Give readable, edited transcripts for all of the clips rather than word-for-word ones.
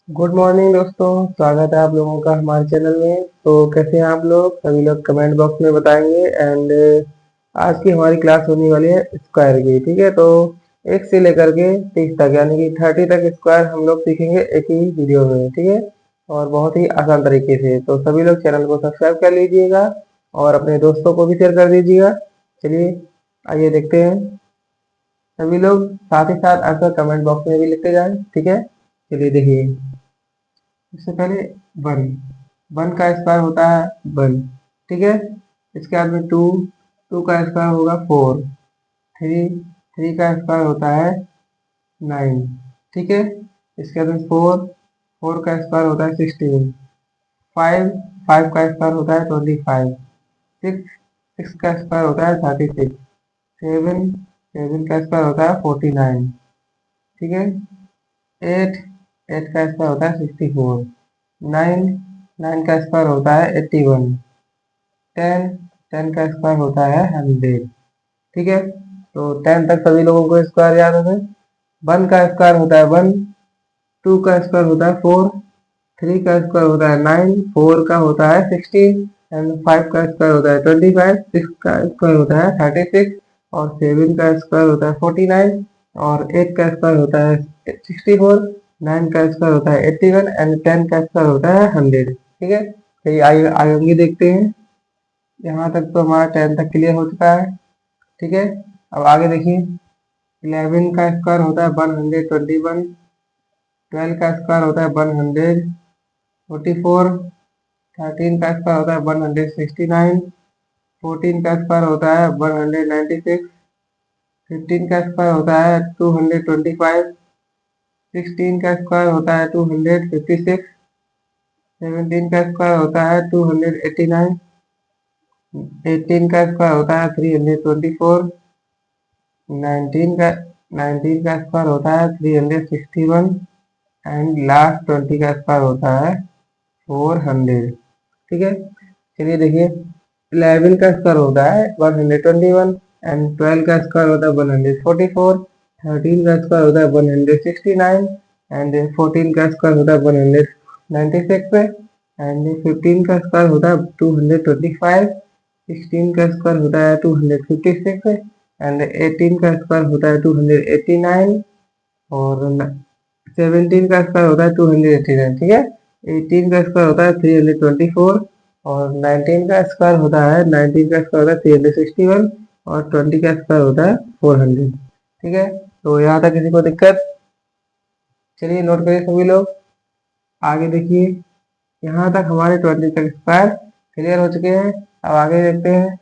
Good morning दोस्तों। स्वागत है आप लोगों का हमारे चैनल में। तो कैसे हैं आप लोग? सभी लोग कमेंट बॉक्स में बताएंगे। एंड आज की हमारी क्लास होने वाली है स्क्वायर की। ठीक है, तो 1 से लेकर के 30 तक यानी कि 30 तक स्क्वायर हम लोग सीखेंगे एक ही वीडियो में। ठीक है, और बहुत ही आसान तरीके से। तो सभी लोग चैनल को सब्सक्राइब कर लीजिएगा और अपने दोस्तों को भी शेयर कर दीजिएगा। चलिए आइए देखते हैं। सभी लोग साथ ही साथ आंसर कमेंट बॉक्स में भी लिखते जाएं। ठीक है, चलिए देखिए। इससे पहले वन, वन का स्क्वायर होता है वन। ठीक है, इसके बाद में टू, टू का स्क्वायर होगा फोर। थ्री, थ्री का स्क्वायर होता है नाइन। ठीक है, इसके बाद में फोर, फोर का स्क्वायर होता है 16। फाइव, फाइव का स्क्वायर होता है 25। सिक्स, सिक्स का स्क्वायर होता है 36। सेवन, सेवन का स्क्वायर होता है 49। ठीक है, एट, एट का स्क्वायर होता है 64। नाइन, नाइन का स्क्वायर होता है 81। टेन, टेन का स्क्वायर होता है 100। ठीक है, तो 10 तक सभी लोगों को स्क्वायर याद है। वन का स्क्वायर होता है वन, टू का स्क्वायर होता है फोर, थ्री का स्क्वायर होता है नाइन, फोर का होता है 16, एंड फाइव का स्क्वायर होता है 25, सिक्स का स्क्वायर होता है 36, और सेवन का स्क्वायर होता है 49, और एट का स्क्वायर होता है 64, नाइन का स्क्वायर होता है 81, एंड टेन का स्क्वायर होता है 100। ठीक है, तो ये आगे देखते हैं। यहाँ तक तो हमारा 10 तक क्लियर हो चुका है। ठीक है, अब आगे देखिए। 11 का स्क्वायर होता है 121। 12 का स्क्वायर होता है 144। 13 का स्क्वायर होता है 169। 14 का स्क्वायर होता है 196। 15 का स्क्वायर होता है 225। 16 का स्क्वायर होता है 256। 17 का स्क्वायर होता है 289। 18 का स्क्वायर होता है 324। 19 का 19 का स्क्वायर होता है 361, एंड लास्ट 20 का स्क्वायर होता है 400। ठीक है, चलिए देखिए। 11 का स्क्वायर होता है 121, एंड 12 का स्क्वायर होता है 144। 13 का स्क्वायर होता है 169, एंड 14 का स्क्वायर होता है 196, एंड 15 का स्क्वायर होता है 225। 16 का स्क्वायर होता है 256, एंड 18 का स्क्वायर होता है 289, और 17 का स्क्वायर होता है 289। ठीक है, 18 का स्क्वायर होता है 324, और 19 का स्क्वायर होता है 19 का स्क्वायर होता है 361, और 20 का स्क्वायर होता है 400। ठीक है, तो यहाँ तक किसी को दिक्कत? चलिए नोट करिए सभी लोग। आगे देखिए, यहाँ तक हमारे 20 तक स्क्वायर क्लियर हो चुके हैं। अब आगे देखते हैं।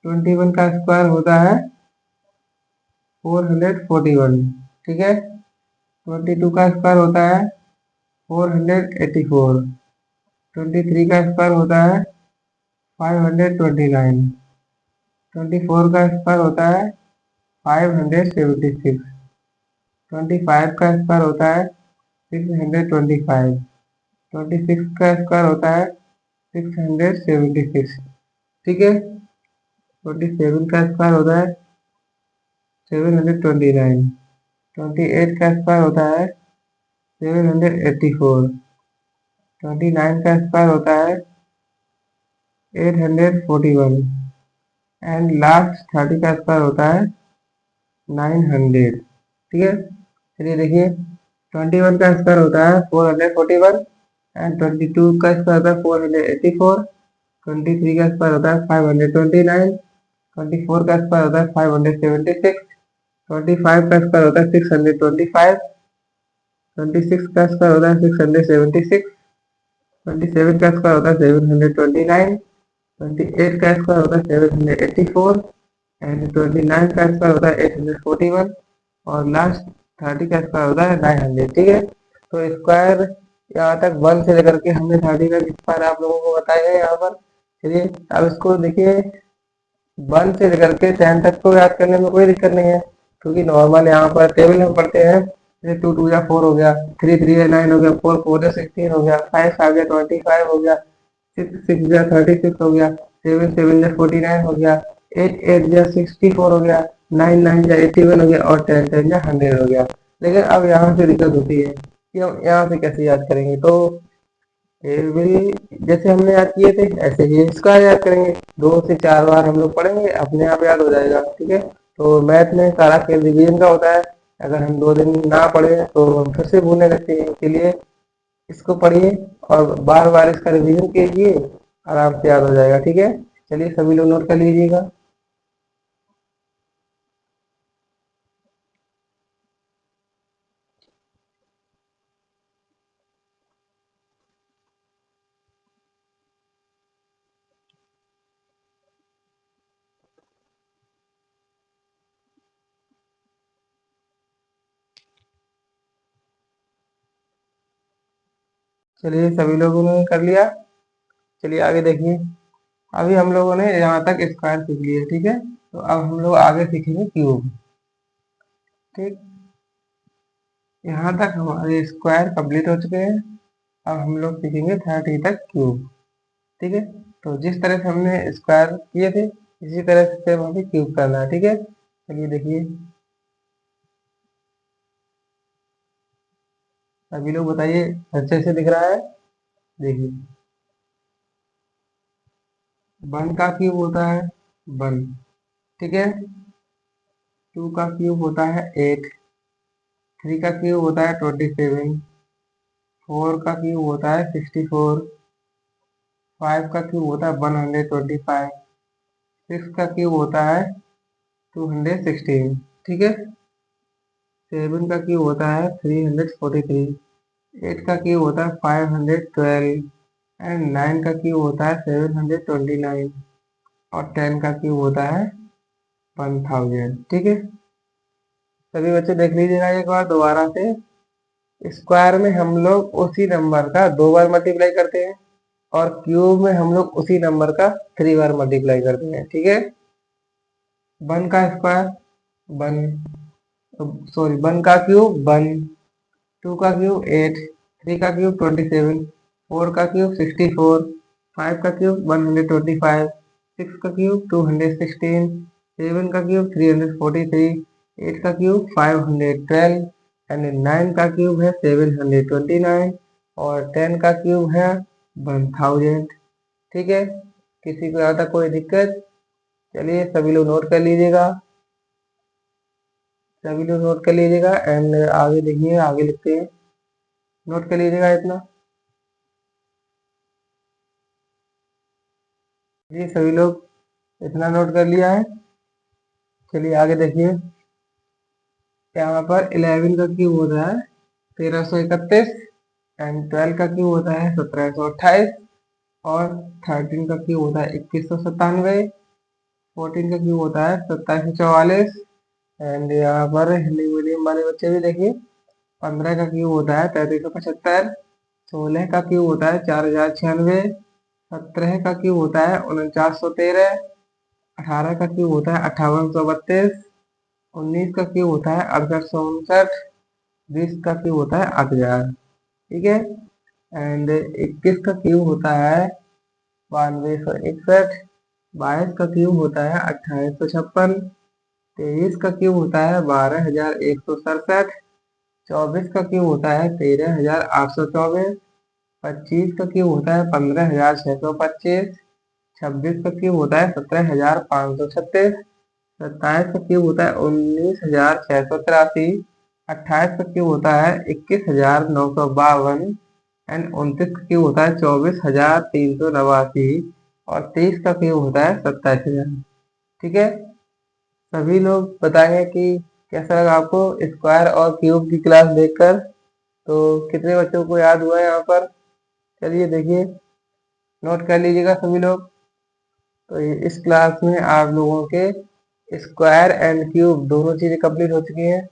21 का स्क्वायर होता है 441। ठीक है, 22 का स्क्वायर होता है 484। 23 का स्क्वायर होता है 529। 24 का स्क्वायर होता है 576। 25 का स्क्वायर होता है 625। 26 का स्क्वायर होता है 676। ठीक है, 27 का स्क्वायर होता है 729। 28 का स्क्वायर होता है 784। 29 का स्क्वायर होता है 841, एंड लास्ट 30 का स्क्वायर होता है 900। ठीक है, चलिए देखिए। 21 का स्क्वायर होता है 441, एंड 22 का स्क्वायर होता है 484। 23 का स्क्वायर होता है 529। 24 का स्क्वायर होता है 576। 25 का स्क्वायर होता है 625। 26 का स्क्वायर होता है 676। 27 का स्क्वायर होता है 729। 28 का स्क्वायर होता है 784, एंड 29 का स्क्वायर होता है 841, और लास्ट 30 का स्क्वायर होता है 900। ठीक है, तो स्क्वायर यहाँ तक 1 से लेकर के हमने 30 तक स्क्वायर आप लोगों को बताया है यहाँ पर। चलिए अब इसको देखिए। 1 से लेकर के 10 तक को याद करने में कोई दिक्कत नहीं है, क्योंकि नॉर्मल यहाँ पर टेबल में पढ़ते हैं। जैसे 2 2 या 4 हो गया, 3 3 या 9 हो गया, 4 4 या 16 हो गया, 5 5 या 25 हो गया, 6 6 या 36 हो गया, 7 7 या 49 हो गया, 8 8 या 64 हो गया, 9 9 या 81 हो गया, और 10 10 या 100 हो गया। लेकिन अब यहाँ से दिक्कत होती है। कि हम यहाँ से कैसे याद करेंगे। तो विल जैसे हमने याद किए थे ऐसे ही इसका याद करेंगे, 2 से 4 बार हम लोग पढ़ेंगे, अपने आप याद हो जाएगा। ठीक है, तो मैथ में सारा खेल रिवीजन का होता है। अगर हम 2 दिन ना पढ़े तो हम फिर से भूलने लगते हैं, इसीलिए इसको पढ़िए और बार बार इसका रिवीजन कीजिए, आराम से याद हो जाएगा। ठीक है, चलिए सभी लोग नोट कर लीजिएगा। चलिए सभी लोगों ने कर लिया। चलिए आगे देखिए। अभी हम लोगों ने यहाँ तक स्क्वायर सीख लिया, ठीक है। तो अब हम लोग आगे सीखेंगे क्यूब। ठीक, यहाँ तक हमारे स्क्वायर कंप्लीट हो चुके हैं। अब हम लोग सीखेंगे 30 तक क्यूब। ठीक है, तो जिस तरह से हमने स्क्वायर किए थे इसी तरह से हमें क्यूब करना है। ठीक है, चलिए देखिए, सभी लोग बताइए अच्छे से दिख रहा है। देखिए, 1 का क्यूब होता है 1, ठीक है। 2 का क्यूब होता है 8, 3 का क्यूब होता है 27, 4 का क्यूब होता है 64, 5 का क्यूब होता है 125, 6 का क्यूब होता है 216, ठीक है। 7 का क्यूब होता है 343, 8 का क्यूब होता है 512 एंड 9 का क्यूब होता है 729 और 10 का क्यूब होता है 1000। ठीक है, सभी बच्चे देख लीजिएगा एक बार दोबारा से। स्क्वायर में हम लोग उसी नंबर का 2 बार मल्टीप्लाई करते हैं और क्यूब में हम लोग उसी नंबर का 3 बार मल्टीप्लाई करते हैं। ठीक है, 1 का स्क्वायर 1, सॉरी 1 का क्यूब 1, 2 का क्यूब 8, 3 का क्यूब 27, 4 का क्यूब 64, 5 का क्यूब 125, 6 का क्यूब 216, 7 का क्यूब 343, 8 का क्यूब 512 एंड 9 का क्यूब है 729 और 10 का क्यूब है 1000। ठीक है, किसी को ज़्यादा कोई दिक्कत? चलिए सभी लोग नोट कर लीजिएगा, सभी लोग नोट कर लीजिएगा एंड आगे देखिए, आगे लिखते हैं। नोट कर लीजिएगा इतना जी, सभी लोग इतना नोट कर लिया है। चलिए आगे देखिए, यहाँ पर 11 का क्यूब होता है 1331 एंड 12 का क्यूब होता है 1728 और 13 का क्यूब होता है 2197, 14 का क्यूब होता है 2744 एंड यहाँ पर हिंदी मीडियम वाले बच्चे भी देखिए, 15 का क्यूब होता है 3375, 16 का क्यूब होता है 4096, 17 का क्यूब होता है 4913, 18 का क्यूब होता है 5832, 19 का क्यूब होता है 6859, 20 का क्यूब होता है 8000। ठीक है, एंड 21 का क्यूब होता है 9261, 22 का क्यूब होता है 2856, 23 का क्यूब होता है 12167, 24 का क्यूब होता है 13824, 25 का क्यूब होता है 15625, 26 का क्यूब होता है 17536, 27 का क्यूब होता है 19683, 28 का क्यूब होता है 21952 एंड 29 का क्यूब होता है 24389 और 23 का क्यूब होता है 27000। ठीक है, सभी लोग बताएंगे कि कैसा लगा आपको स्क्वायर और क्यूब की क्लास देखकर। तो कितने बच्चों को याद हुआ है यहाँ पर? चलिए देखिए, नोट कर लीजिएगा सभी लोग। तो इस क्लास में आप लोगों के स्क्वायर एंड क्यूब दोनों चीज़ें कंप्लीट हो चुकी हैं।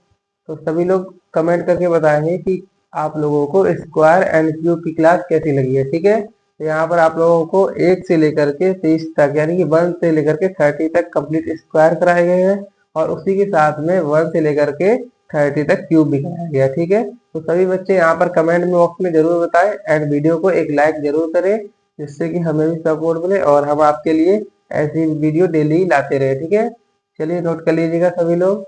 तो सभी लोग कमेंट करके बताएंगे कि आप लोगों को स्क्वायर एंड क्यूब की क्लास कैसी लगी है। ठीक है, तो यहाँ पर आप लोगों को 1 से लेकर के 30 तक यानी कि 1 से लेकर के 30 तक कंप्लीट स्क्वायर कराए गए हैं और उसी के साथ में 1 से लेकर के 30 तक क्यूब भी कराया गया। ठीक है, तो सभी बच्चे यहाँ पर कमेंट में बॉक्स में जरूर बताएं एंड वीडियो को एक लाइक जरूर करें, जिससे कि हमें भी सपोर्ट मिले और हम आपके लिए ऐसी वीडियो डेली लाते रहे। ठीक है, चलिए नोट कर लीजिएगा सभी लोग।